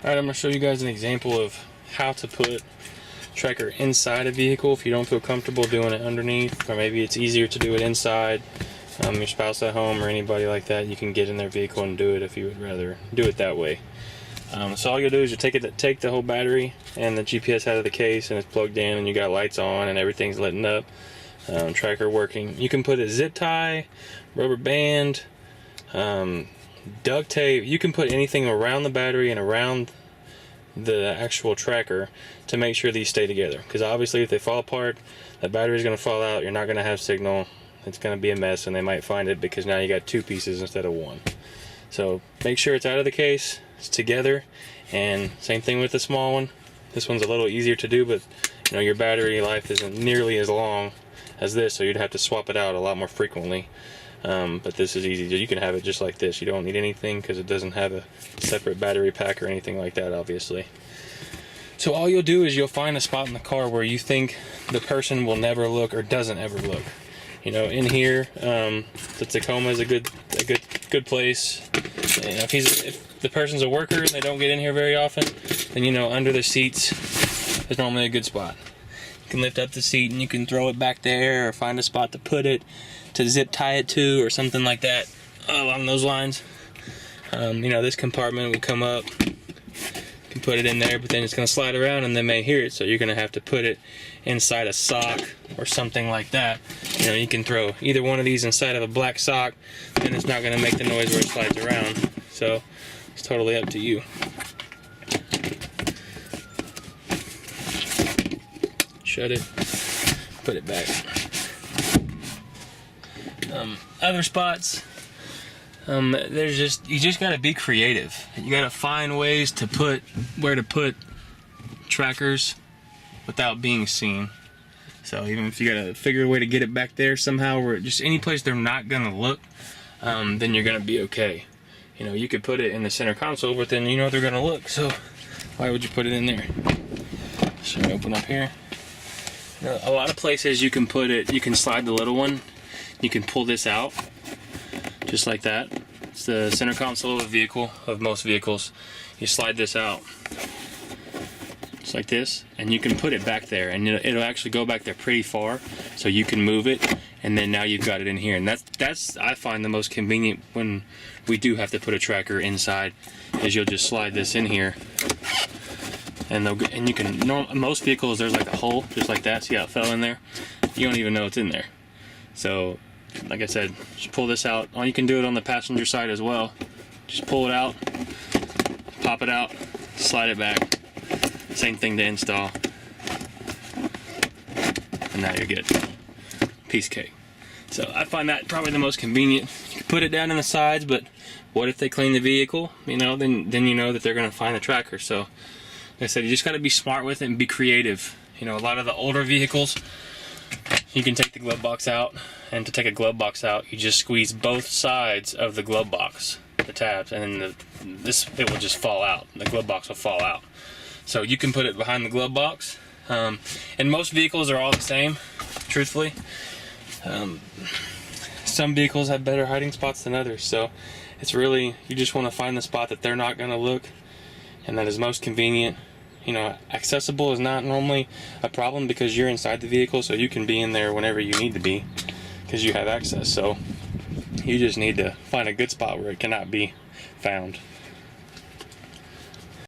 Alright, I'm going to show you guys an example of how to put tracker inside a vehicle if you don't feel comfortable doing it underneath, or maybe it's easier to do it inside. Your spouse at home or anybody like that, you can get in their vehicle and do it if you would rather do it that way. So all you'll do is you take the whole battery and the GPS out of the case, and it's plugged in, and you got lights on and everything's lit up, tracker working. You can put a zip tie, rubber band, duct tape. You can put anything around the battery and around the actual tracker to make sure these stay together, because obviously if they fall apart, the battery is going to fall out, you're not going to have signal, it's going to be a mess, and they might find it because now you got two pieces instead of one. So make sure it's out of the case, it's together, and same thing with the small one. This one's a little easier to do, but you know, your battery life isn't nearly as long as this, so you'd have to swap it out a lot more frequently. But this is easy. You can have it just like this. You don't need anything because it doesn't have a separate battery pack or anything like that, obviously. So all you'll do is you'll find a spot in the car where you think the person will never look or doesn't ever look. You know, in here, the Tacoma is a good place. You know, if the person's a worker and they don't get in here very often, then you know, under the seats is normally a good spot. You can lift up the seat and you can throw it back there, or find a spot to put it, to zip tie it to, or something like that along those lines. You know, this compartment will come up, you can put it in there, but then it's going to slide around and they may hear it, so you're going to have to put it inside a sock or something like that. You know, you can throw either one of these inside of a black sock and it's not going to make the noise where it slides around, so it's totally up to you. Shut it, put it back. Other spots, you just gotta be creative. You gotta find ways to put where to put trackers without being seen. So even if you gotta figure a way to get it back there somehow, where just any place they're not gonna look, then you're gonna be okay. You know, you could put it in the center console, but then you know they're gonna look, so why would you put it in there? So open up here. Now, a lot of places you can put it, you can slide the little one. You can pull this out, just like that. It's the center console of a vehicle, of most vehicles. You slide this out, just like this, and you can put it back there, and it'll actually go back there pretty far, so you can move it, and then now you've got it in here. And that's I find the most convenient when we do have to put a tracker inside, is you'll just slide this in here, and you can. Most vehicles, there's like a hole, just like that. See how it fell in there? You don't even know it's in there. So, like I said, just pull this out. You can do it on the passenger side as well. Just pull it out, pop it out, slide it back. Same thing to install. And now you're good. Piece of cake. So I find that probably the most convenient. You can put it down in the sides, but what if they clean the vehicle? You know, then you know that they're going to find the tracker. So, like I said, you just got to be smart with it and be creative. You know, a lot of the older vehicles, you can take the glove box out, and to take a glove box out, you just squeeze both sides of the glove box, the tabs, and then it will just fall out. The glove box will fall out. So you can put it behind the glove box. And most vehicles are all the same, truthfully. Some vehicles have better hiding spots than others, so it's really, you just want to find the spot that they're not going to look, and that is most convenient. You know, accessible is not normally a problem because you're inside the vehicle, so you can be in there whenever you need to be because you have access. So you just need to find a good spot where it cannot be found.